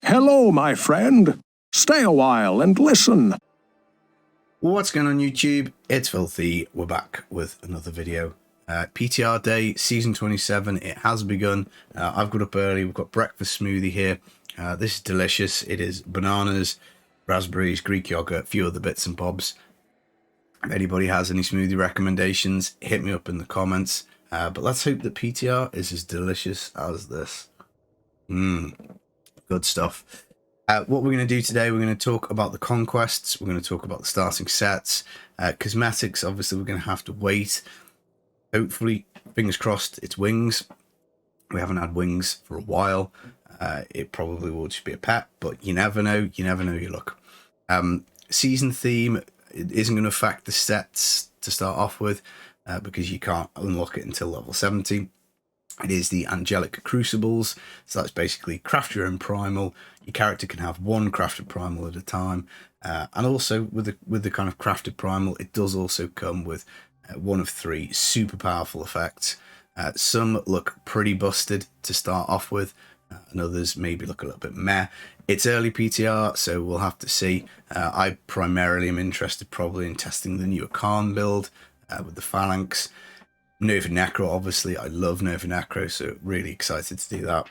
Hello, my friend. Stay a while and listen. What's going on YouTube? It's Filthy. We're back with another video. PTR day, season 27. It has begun. I've got up early. We've got breakfast smoothie here. This is delicious. It is bananas, raspberries, Greek yogurt, a few other bits and bobs. If anybody has any smoothie recommendations, hit me up in the comments. But let's hope that PTR is as delicious as this. Good stuff. What we're going to do today, we're going to talk about the Conquests. We're going to talk about the starting sets. Cosmetics, obviously, we're going to have to wait. Hopefully, fingers crossed, it's wings. We haven't had wings for a while. It probably will just be a pet, but you never know. You never know your luck. Season theme, it isn't going to affect the sets to start off with because you can't unlock it until level 70. It is the Angelic Crucibles, so that's basically craft your own primal. Your character can have one crafted primal at a time, and also with the kind of crafted primal, it does also come with one of three super powerful effects. Some look pretty busted to start off with, and others maybe look a little bit meh. It's early PTR, so we'll have to see. I primarily am interested probably in testing the newer Khan build with the Phalanx. Nova Necro, obviously, I love Nova Necro, so really excited to do that.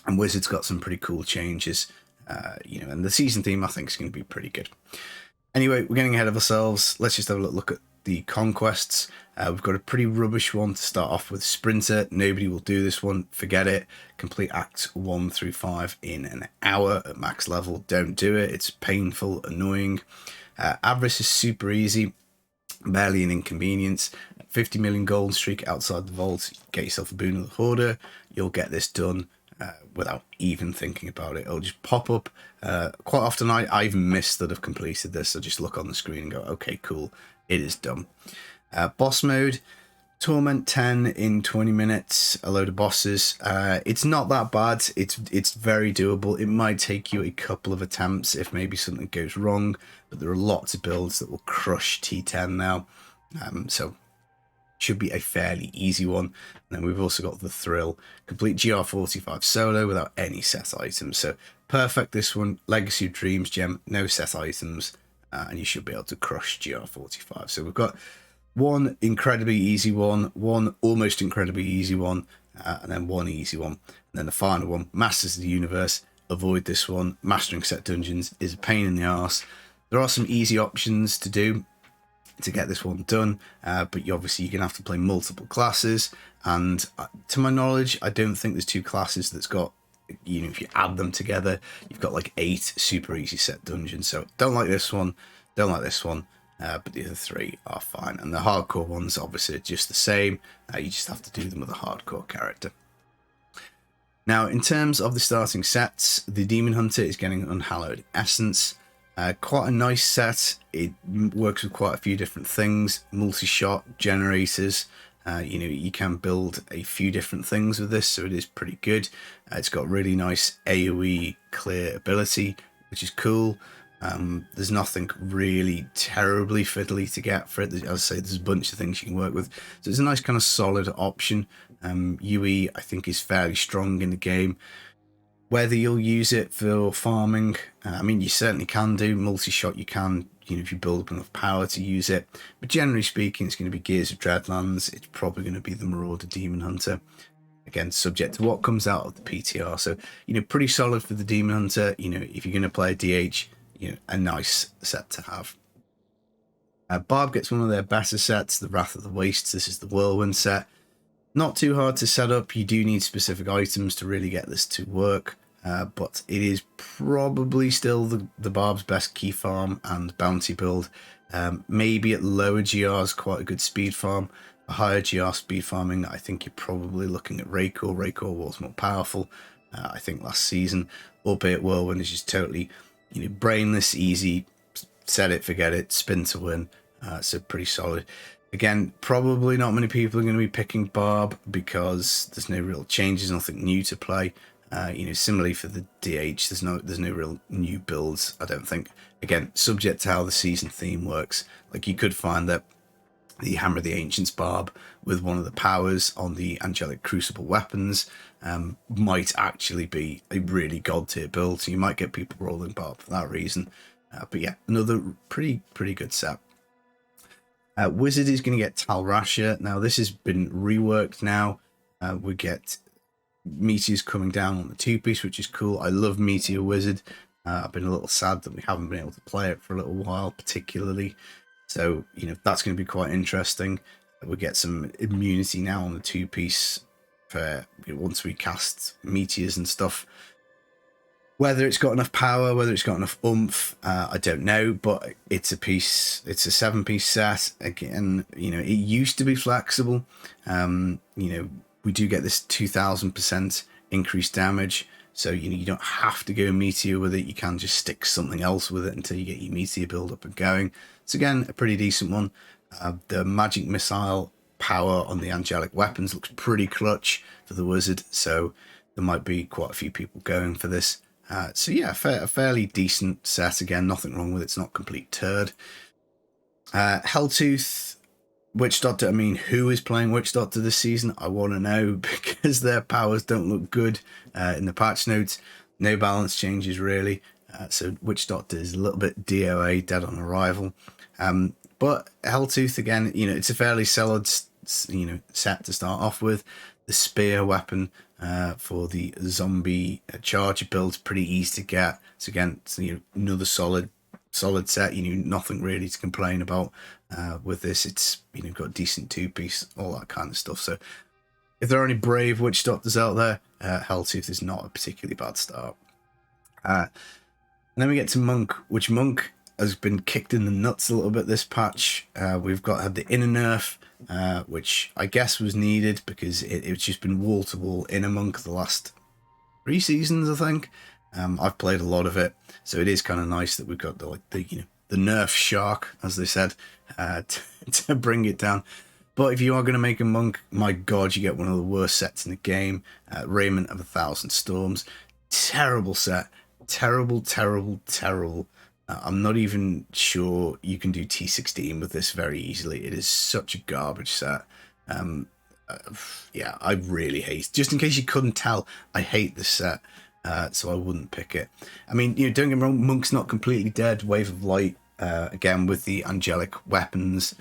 And Wizard's got some pretty cool changes, and the season theme I think is going to be pretty good. Anyway, we're getting ahead of ourselves. Let's just have a look at the Conquests. We've got a pretty rubbish one to start off with. Sprinter, nobody will do this one, forget it. Complete acts 1 through 5 in an hour at max level. Don't do it, it's painful, annoying. Avarice is super easy. Barely an inconvenience. 50 million gold streak outside the vault. Get yourself a boon of the hoarder. You'll get this done without even thinking about it. It'll just pop up. Quite often I even miss that I've completed this. I just look on the screen and go, okay, cool, it is done. Boss mode. Torment 10 in 20 minutes, a load of bosses. It's not that bad. It's very doable. It might take you a couple of attempts if maybe something goes wrong, but there are lots of builds that will crush T10 now. So should be a fairly easy one. And then we've also got the Thrill. Complete GR45 solo without any set items. So perfect this one. Legacy of Dreams gem, no set items, and you should be able to crush GR45. So we've got one incredibly easy one almost incredibly easy one, and then one easy one. And then the final one, Masters of the Universe. Avoid this one. Mastering set dungeons is a pain in the arse. There are some easy options to do to get this one done, but you're going to have to play multiple classes. And to my knowledge, I don't think there's two classes that's got, if you add them together, you've got like 8 super easy set dungeons. So don't like this one, don't like this one. But the other 3 are fine, and the hardcore ones obviously are just the same. You just have to do them with a hardcore character. Now, in terms of the starting sets, the Demon Hunter is getting Unhallowed Essence. Quite a nice set. It works with quite a few different things. Multi-shot generators. You can build a few different things with this, so it is pretty good. It's got really nice AoE clear ability, which is cool. There's nothing really terribly fiddly to get for it. As I say, there's a bunch of things you can work with. So it's a nice kind of solid option. UE, I think, is fairly strong in the game. Whether you'll use it for farming, you certainly can do. Multi-shot, you can, if you build up enough power to use it. But generally speaking, it's going to be Gears of Dreadlands. It's probably going to be the Marauder Demon Hunter. Again, subject to what comes out of the PTR. So, pretty solid for the Demon Hunter. If you're going to play a DH, a nice set to have. Barb gets one of their better sets, the Wrath of the Wastes. This is the Whirlwind set. Not too hard to set up. You do need specific items to really get this to work, but it is probably still the Barb's best key farm and bounty build. Maybe at lower GRs, quite a good speed farm. A higher GR speed farming, I think you're probably looking at Raycore. Raycore was more powerful, I think, last season, albeit Whirlwind is just totally brainless, easy, set it, forget it, spin to win. So pretty solid. Again, probably not many people are going to be picking Barb because there's no real changes, nothing new to play. Similarly for the DH, there's no real new builds, I don't think. Again, subject to how the season theme works. Like, you could find that the Hammer of the Ancients Barb with one of the powers on the Angelic Crucible weapons might actually be a really god tier build. So you might get people rolling Barb for that reason. But yeah, another pretty good set. Wizard is going to get Tal Rasha. Now this has been reworked now. We get meteors coming down on the 2-piece, which is cool. I love Meteor Wizard. I've been a little sad that we haven't been able to play it for a little while, particularly. So, you know, that's going to be quite interesting. We get some immunity now on the 2-piece for, you know, once we cast meteors and stuff. Whether it's got enough power, whether it's got enough oomph, I don't know, but it's a 7-piece set. Again, you know, it used to be flexible. You know, we do get this 2000% increased damage. So, you know, you don't have to go Meteor with it. You can just stick something else with it until you get your Meteor build up and going. So again, a pretty decent one. The Magic Missile power on the Angelic Weapons looks pretty clutch for the Wizard. So there might be quite a few people going for this. So yeah, a fairly decent set. Again, nothing wrong with it. It's not complete turd. Helltooth, Witch Doctor. I mean, who is playing Witch Doctor this season? I want to know, because their powers don't look good in the patch notes. No balance changes really. So Witch Doctor is a little bit DOA, dead on arrival. But Helltooth, again, you know, it's a fairly solid, you know, set to start off with. The spear weapon for the zombie charger build's pretty easy to get. So again, it's, you know, another solid set. You know, nothing really to complain about with this. It's, you know, got decent 2-piece, all that kind of stuff. So if there are any brave Witch Doctors out there, Helltooth is not a particularly bad start. And then we get to Monk, which Monk has been kicked in the nuts a little bit this patch. We've had the inner nerf, which I guess was needed because it's just been wall-to-wall inner Monk the last 3 seasons, I think. I've played a lot of it, so it is kind of nice that we've got the you know, the nerf shark, as they said, to bring it down. But if you are going to make a Monk, my god, you get one of the worst sets in the game. Raiment of 1,000 Storms. Terrible set. Terrible. I'm not even sure you can do T16 with this very easily. It is such a garbage set. Yeah, I really hate. Just in case you couldn't tell, I hate this set. So I wouldn't pick it. I mean, you know, don't get me wrong, Monk's not completely dead. Wave of Light, again, with the Angelic Weapons,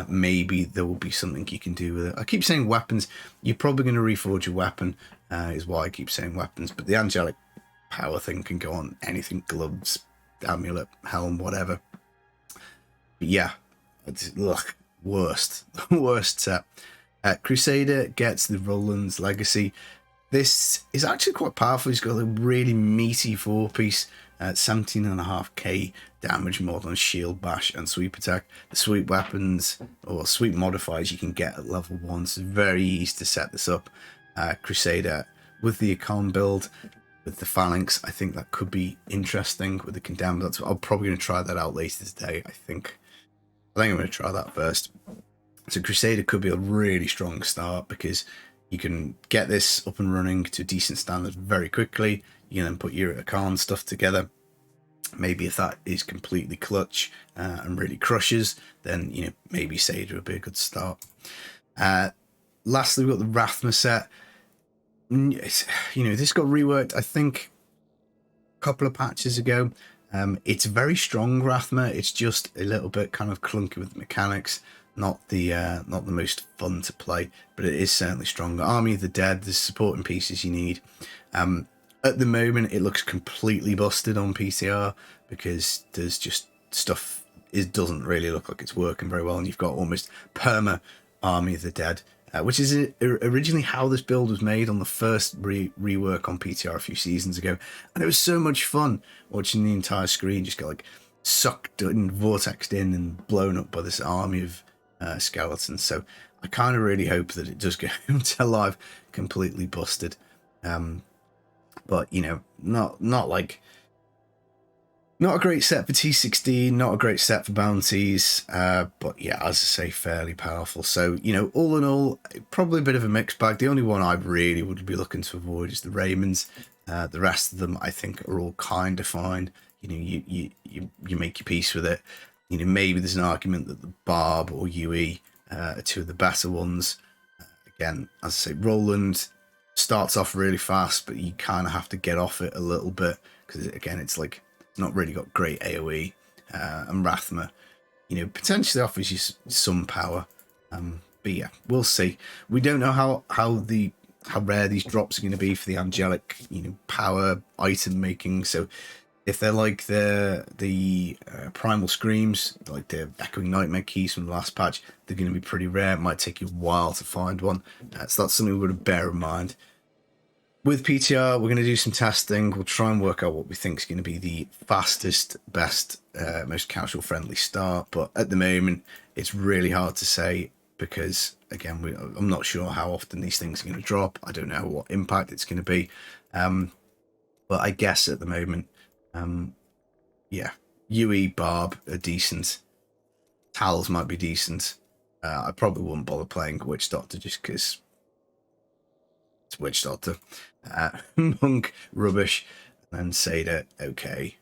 maybe there will be something you can do with it. I keep saying weapons. You're probably going to reforge your weapon, is why I keep saying weapons. But the Angelic power thing can go on anything, gloves, amulet, helm, whatever. But yeah, it's, ugh, worst set. Crusader gets the Roland's Legacy. This is actually quite powerful. He's got a really meaty 4-piece, 17.5k damage mod on shield, bash, and sweep attack. The sweep weapons or sweep modifiers you can get at level 1. So it's very easy to set this up. Crusader with the Econ build, with the Phalanx, I think that could be interesting with the Condemned. I'm probably going to try that out later today, I think. I'm going to try that first. So Crusader could be a really strong start because you can get this up and running to a decent standard very quickly. You can then put your Econ stuff together. Maybe if that is completely clutch and really crushes, then, you know, maybe Seder would be a good start. Lastly, we've got the Rathma set. You know, this got reworked, I think, a couple of patches ago. It's very strong, Rathma. It's just a little bit kind of clunky with the mechanics. Not the most fun to play, but it is certainly strong. Army of the Dead, the supporting pieces you need. At the moment, it looks completely busted on PTR because there's just stuff. It doesn't really look like it's working very well, and you've got almost perma Army of the Dead, which is originally how this build was made on the first rework on PTR a few seasons ago, and it was so much fun watching the entire screen just get like sucked and vortexed in and blown up by this army of skeletons. So I kind of really hope that it does go to live completely busted. But you know, not a great set for T16, not a great set for bounties, but yeah, as I say, fairly powerful. So, you know, all in all, probably a bit of a mixed bag. The only one I really would be looking to avoid is the Raiments. The rest of them, I think, are all kind of fine. You know, you make your peace with it. You know, maybe there's an argument that the Barb or UE are two of the better ones. Again, as I say, Roland starts off really fast, but you kind of have to get off it a little bit because, again, it's like it's not really got great AoE. And Rathma, you know, potentially offers you some power. But yeah, we'll see. We don't know how rare these drops are going to be for the angelic, you know, power item making. So if they're like the primal screams, like the echoing nightmare keys from the last patch, they're going to be pretty rare. It might take you a while to find one. So that's something we've got to bear in mind. With PTR, we're going to do some testing. We'll try and work out what we think is going to be the fastest, best, most casual friendly start. But at the moment, it's really hard to say because, again, I'm not sure how often these things are going to drop. I don't know what impact it's going to be. But I guess at the moment, yeah, UE, Barb are decent. Tals might be decent. I probably wouldn't bother playing Witch Doctor just because it's Witch Doctor. Monk, rubbish. And then Seder, okay.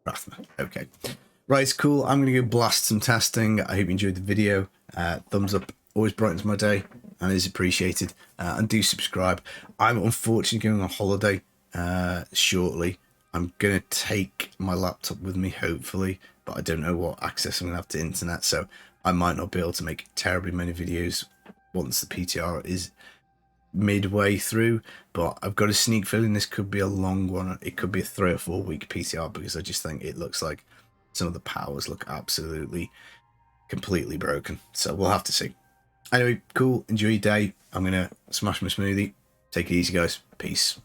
Rathma, okay. Right, cool. I'm going to go blast some testing. I hope you enjoyed the video. Thumbs up always brightens my day and is appreciated. And do subscribe. I'm unfortunately going on holiday shortly. I'm going to take my laptop with me, hopefully, but I don't know what access I'm going to have to internet, so I might not be able to make terribly many videos once the PTR is midway through, but I've got a sneak feeling this could be a long one. It could be a 3 or 4 week PTR because I just think it looks like some of the powers look absolutely, completely broken. So we'll have to see. Anyway, cool. Enjoy your day. I'm going to smash my smoothie. Take it easy, guys. Peace.